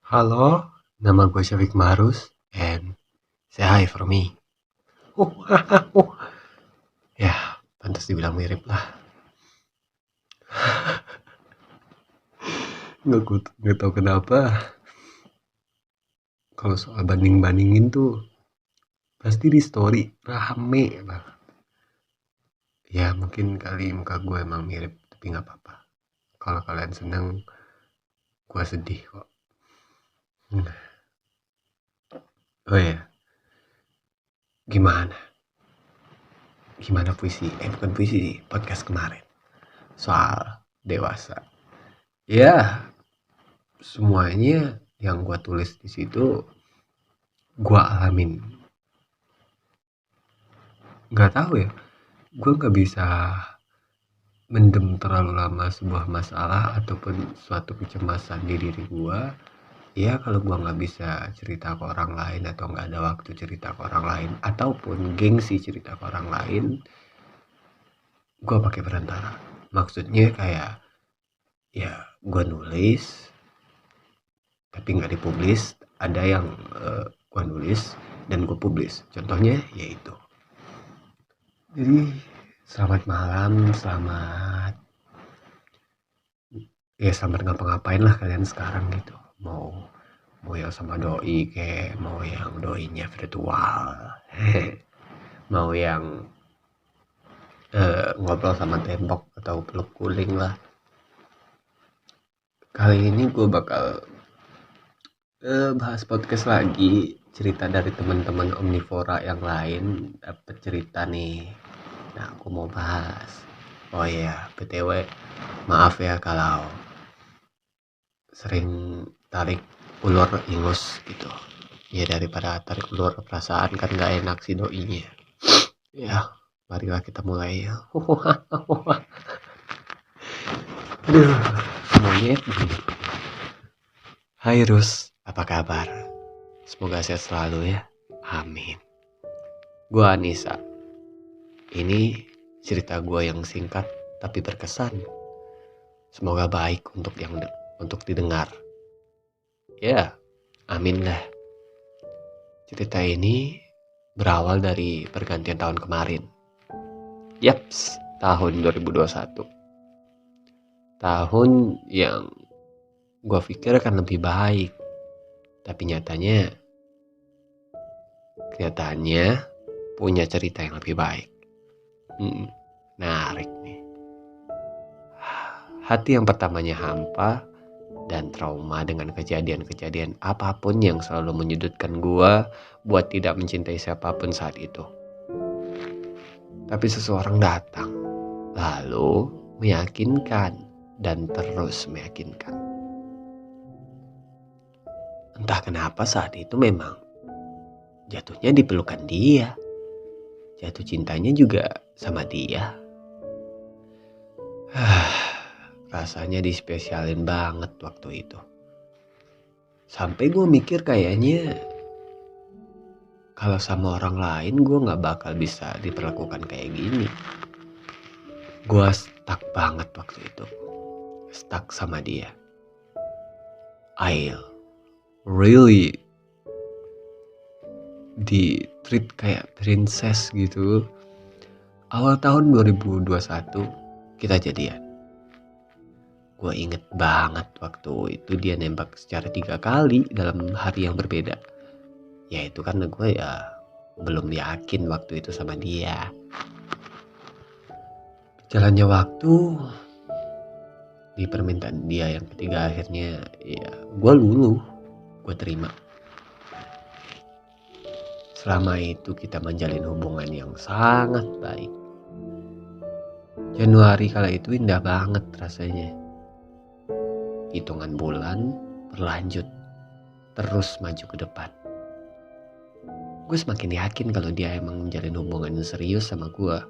Halo, nama gue Syafiq Marus, and say hi for me. Oh, oh. Ya, pantas dibilang mirip lah. Nggak tahu kenapa. Kalau soal banding-bandingin tuh, pasti di story rame lah. Ya, mungkin kali muka gue emang mirip, tapi nggak apa-apa. Kalau kalian seneng, gue sedih kok. Oh ya, gimana? Gimana puisi? Bukan puisi sih, podcast kemarin. Soal dewasa. Ya, semuanya yang gue tulis di situ gue alamin. Nggak tahu ya, gue nggak bisa mendem terlalu lama sebuah masalah ataupun suatu kecemasan di diri gue. Ya kalau gue nggak bisa cerita ke orang lain atau nggak ada waktu cerita ke orang lain ataupun gengsi cerita ke orang lain, gue pakai perantara. Maksudnya kayak ya gue nulis tapi nggak dipublis. Ada yang gue nulis dan gue publis. Contohnya yaitu, jadi selamat malam, selamat ngapa-ngapain lah kalian sekarang gitu. Mau yang sama doi, kayak mau yang doinya virtual, mau yang ngobrol sama tembok atau peluk guling lah. Kali ini gue bakal bahas podcast lagi, cerita dari teman-teman omnivora yang lain. Dapet cerita nih, nah aku mau bahas. Oh iya, btw maaf ya kalau sering tarik ulur ingus gitu. Ya daripada tarik ulur perasaan kan gak enak si doinya. Ya, marilah kita mulai ya. Aduh, monyet. Hai Rus, apa kabar? Semoga sehat selalu ya. Amin. Gua Anissa. Ini cerita gua yang singkat tapi berkesan. Semoga baik untuk didengar. Ya, amin lah. Cerita ini berawal dari pergantian tahun kemarin. Yaps, tahun 2021. Tahun yang gue pikir akan lebih baik. Tapi nyatanya punya cerita yang lebih baik. Menarik nih. Hati yang pertamanya hampa dan trauma dengan kejadian-kejadian apapun yang selalu menyudutkan gue buat tidak mencintai siapapun saat itu. Tapi seseorang datang, lalu meyakinkan dan terus meyakinkan. Entah kenapa saat itu memang jatuhnya di pelukan dia. Jatuh cintanya juga sama dia. Rasanya dispesialin banget waktu itu. Sampai gue mikir kayaknya kalau sama orang lain gue gak bakal bisa diperlakukan kayak gini. Gue stuck banget waktu itu. Stuck sama dia. I really di treat kayak princess gitu. Awal tahun 2021 kita jadian. Gue inget banget waktu itu dia nembak secara 3 kali dalam hari yang berbeda. Ya itu karena gue ya belum yakin waktu itu sama dia. Jalannya waktu, di permintaan dia yang ketiga akhirnya ya gue luluh. Gue terima. Selama itu kita menjalin hubungan yang sangat baik. Januari kala itu indah banget rasanya. Hitungan bulan berlanjut, terus maju ke depan. Gue semakin yakin kalau dia emang menjalin hubungan yang serius sama gue.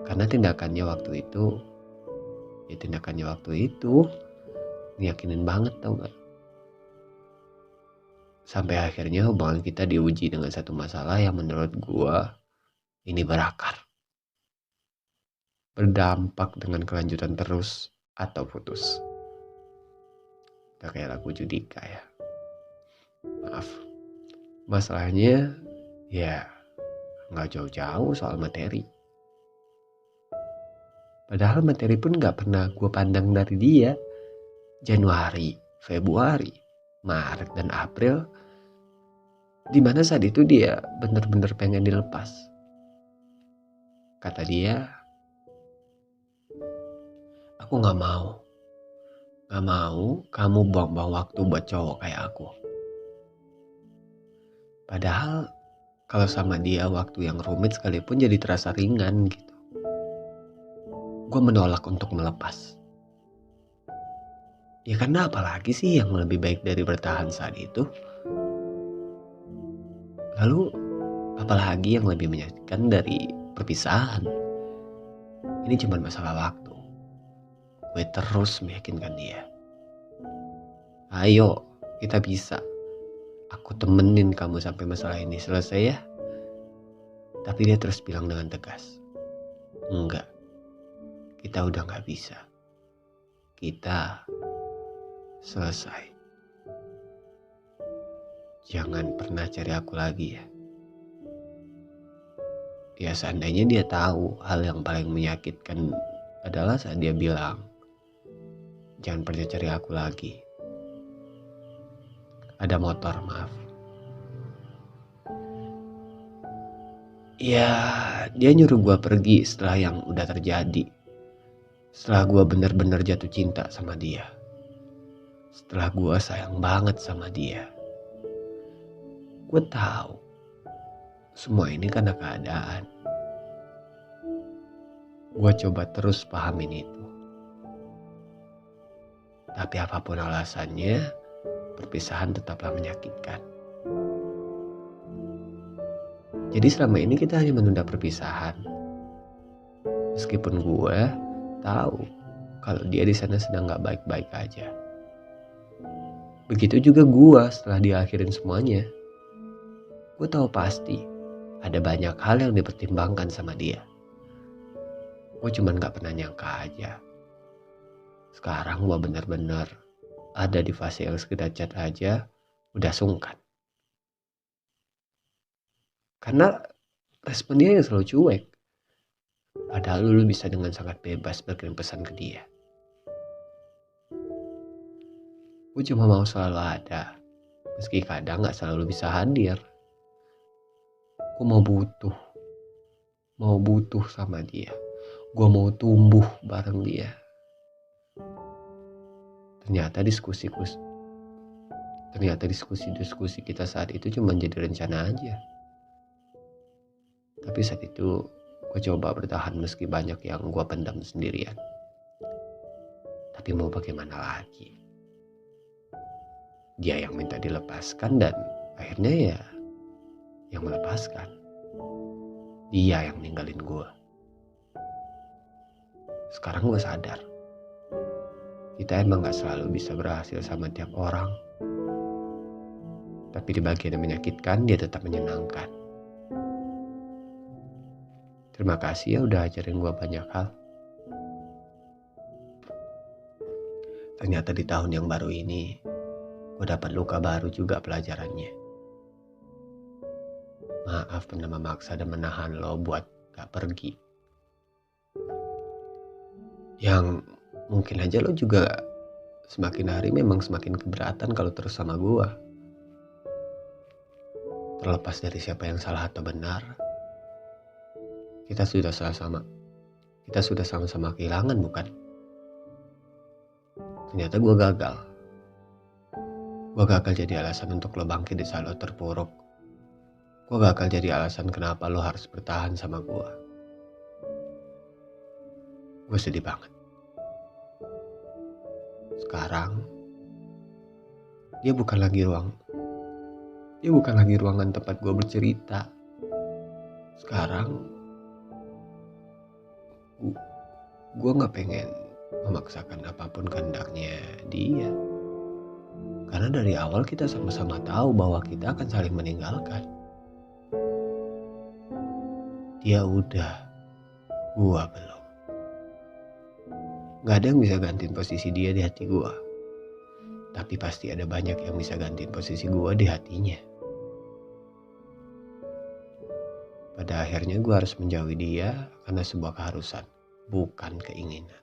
Karena tindakannya waktu itu ngeyakinin banget, tau gak? Sampai akhirnya hubungan kita diuji dengan satu masalah yang menurut gue ini berakar. Berdampak dengan kelanjutan terus atau putus. Gak kayak lagu Judika ya. Maaf. Masalahnya ya gak jauh-jauh soal materi. Padahal materi pun gak pernah gue pandang dari dia. Januari, Februari, Maret, dan April, dimana saat itu dia bener-bener pengen dilepas. Kata dia, aku gak mau kamu buang-buang waktu buat cowok kayak aku. Padahal kalau sama dia waktu yang rumit sekalipun jadi terasa ringan gitu. Gue menolak untuk melepas. Ya karena apalagi sih yang lebih baik dari bertahan saat itu? Lalu apalagi yang lebih menyakitkan dari perpisahan? Ini cuma masalah waktu. Gue terus meyakinkan dia. Ayo, kita bisa. Aku temenin kamu sampai masalah ini selesai ya. Tapi dia terus bilang dengan tegas, enggak, kita udah gak bisa. Kita selesai. Jangan pernah cari aku lagi ya. Ya seandainya dia tahu hal yang paling menyakitkan adalah saat dia bilang, jangan pernah cari aku lagi. Ada motor, maaf. Ya, dia nyuruh gue pergi setelah yang udah terjadi. Setelah gue benar-benar jatuh cinta sama dia. Setelah gue sayang banget sama dia. Gue tahu semua ini karena keadaan. Gue coba terus pahamin itu. Tapi apapun alasannya, perpisahan tetaplah menyakitkan. Jadi selama ini kita hanya menunda perpisahan. Meskipun gue tahu kalau dia di sana sedang gak baik-baik aja. Begitu juga gue setelah diakhirin semuanya. Gue tahu pasti ada banyak hal yang dipertimbangkan sama dia. Gue cuman gak pernah nyangka aja. Sekarang gue benar-benar ada di fase yang sekedar chat aja udah sungkan. Karena respon dia yang selalu cuek. Padahal lu bisa dengan sangat bebas berkirim pesan ke dia. Gue cuma mau selalu ada. Meski kadang gak selalu bisa hadir. Gue mau butuh sama dia. Gue mau tumbuh bareng dia. Ternyata diskusi kita saat itu cuma jadi rencana aja. Tapi saat itu gue coba bertahan meski banyak yang gue pendam sendirian. Tapi mau bagaimana lagi? Dia yang minta dilepaskan dan akhirnya ya yang melepaskan. Dia yang ninggalin gue. Sekarang gue sadar. Kita emang gak selalu bisa berhasil sama tiap orang. Tapi di bagian yang menyakitkan dia tetap menyenangkan. Terima kasih ya udah ajarin gue banyak hal. Ternyata di tahun yang baru ini gue dapat luka baru juga pelajarannya. Maaf pernah memaksa dan menahan lo buat gak pergi. Yang mungkin aja lo juga semakin hari memang semakin keberatan kalau terus sama gue. Terlepas dari siapa yang salah atau benar, kita sudah sama-sama kehilangan, bukan? Ternyata gue gagal. Gue gagal jadi alasan untuk lo bangkit di saat lo terpuruk. Gue gagal jadi alasan kenapa lo harus bertahan sama gue. Gue sedih banget. Sekarang dia bukan lagi ruangan tempat gue bercerita. Sekarang gue gak pengen memaksakan apapun kehendaknya dia. Karena dari awal kita sama-sama tahu bahwa kita akan saling meninggalkan. Dia udah, gue belum. Gak ada yang bisa gantiin posisi dia di hati gue. Tapi pasti ada banyak yang bisa gantiin posisi gue di hatinya. Pada akhirnya gue harus menjauhi dia karena sebuah keharusan, bukan keinginan.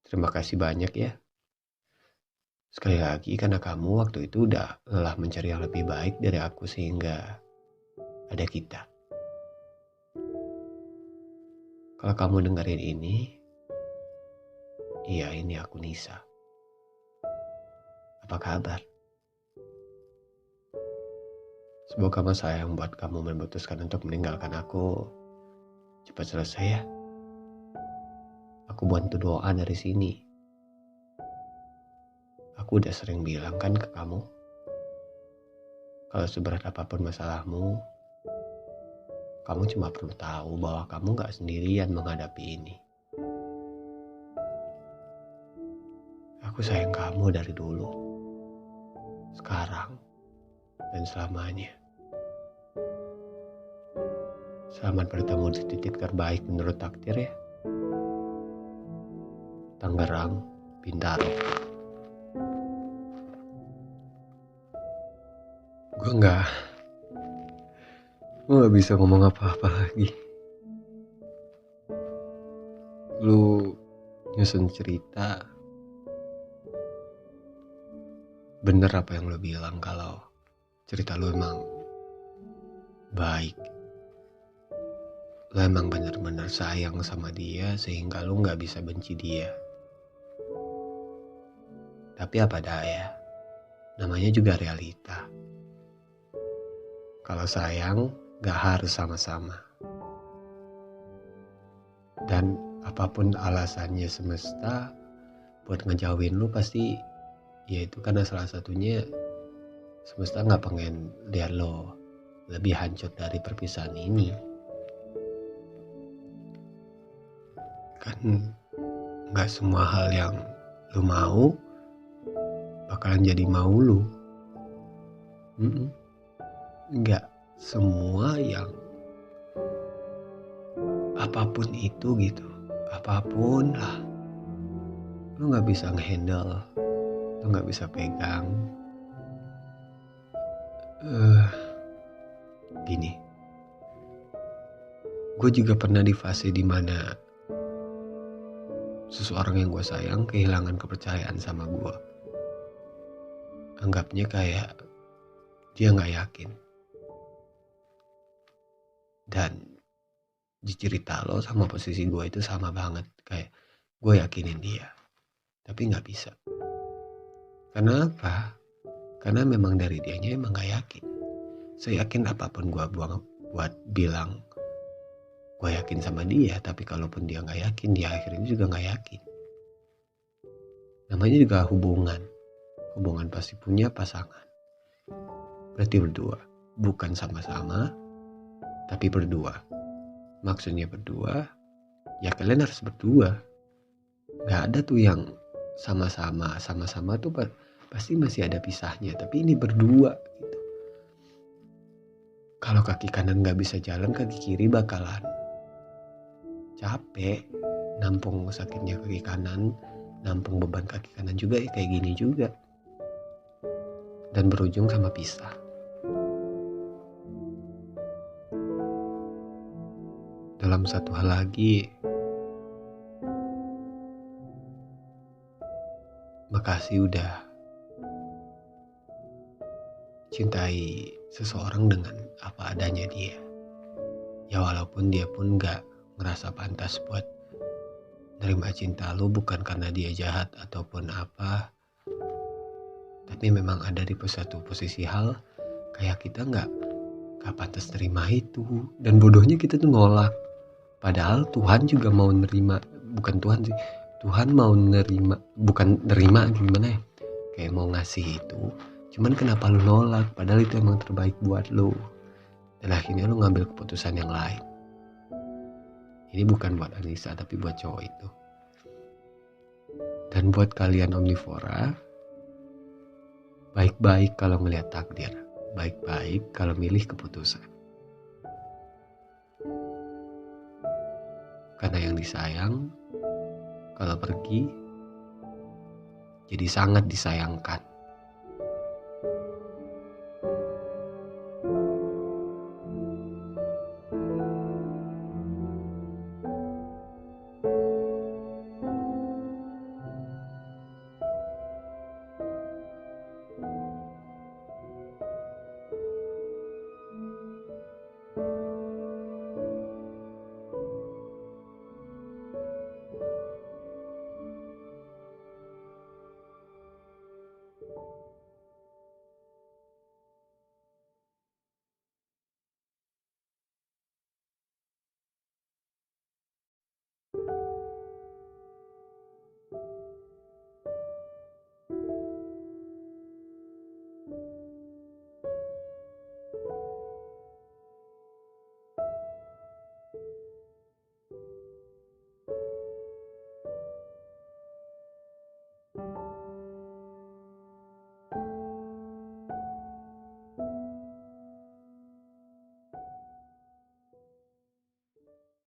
Terima kasih banyak ya. Sekali lagi karena kamu waktu itu udah lelah mencari yang lebih baik dari aku sehingga ada kita. Kalau kamu dengerin ini, iya ini aku Nisa. Apa kabar? Semoga masa yang membuat kamu memutuskan untuk meninggalkan aku cepat selesai ya. Aku bantu doa dari sini. Aku udah sering bilang kan ke kamu, kalau seberat apapun masalahmu, kamu cuma perlu tahu bahwa kamu gak sendirian menghadapi ini. Aku sayang kamu dari dulu, sekarang, dan selamanya. Selamat bertemu di titik terbaik menurut takdir ya. Tangerang, Bintaro. Gue gak bisa ngomong apa-apa lagi. Lu nyusun cerita, bener apa yang lu bilang kalau cerita lu emang baik. Lu emang bener-bener sayang sama dia sehingga lu gak bisa benci dia. Tapi apa daya, namanya juga realita. Kalau sayang gak harus sama-sama. Dan apapun alasannya semesta buat ngejauhin lu pasti ya itu karena salah satunya semesta gak pengen lihat lo lebih hancur dari perpisahan ini. Kan gak semua hal yang lu mau bakalan jadi mau lu. Gak semua yang apapun itu gitu, apapun lah, lu gak bisa ngehandle, lu gak bisa pegang. Gini, gue juga pernah di fase dimana seseorang yang gue sayang kehilangan kepercayaan sama gue. Anggapnya kayak dia gak yakin. Dan di cerita lo sama posisi gue itu sama banget. Kayak gue yakinin dia, tapi gak bisa. Karena apa? Karena memang dari dianya emang gak yakin. Seyakin apapun gue buat bilang gue yakin sama dia, tapi kalaupun dia gak yakin, dia akhirnya juga gak yakin. Namanya juga hubungan. Hubungan pasti punya pasangan. Berarti berdua. Bukan sama-sama, tapi berdua. Maksudnya berdua, ya kalian harus berdua. Gak ada tuh yang sama-sama. Sama-sama tuh pasti masih ada pisahnya. Tapi ini berdua gitu. Kalau kaki kanan gak bisa jalan, kaki kiri bakalan capek. Nampung sakitnya kaki kanan, nampung beban kaki kanan juga ya kayak gini juga. Dan berujung sama pisah. Dalam satu hal lagi, makasih udah cintai seseorang dengan apa adanya dia. Ya walaupun dia pun gak ngerasa pantas buat nerima cinta lu, bukan karena dia jahat ataupun apa. Tapi memang ada di satu posisi hal kayak kita gak pantas nerima itu. Dan bodohnya kita tuh nolak. Padahal Tuhan juga mau nerima. Bukan Tuhan sih, Tuhan mau nerima. Bukan nerima gimana ya, kayak mau ngasih itu. Cuman kenapa lu nolak? Padahal itu emang terbaik buat lu. Dan akhirnya lu ngambil keputusan yang lain. Ini bukan buat Anissa, tapi buat cowok itu. Dan buat kalian omnivora, baik-baik kalau ngelihat takdir. Baik-baik kalau milih keputusan. Karena yang disayang, kalau pergi, Jadi sangat disayangkan.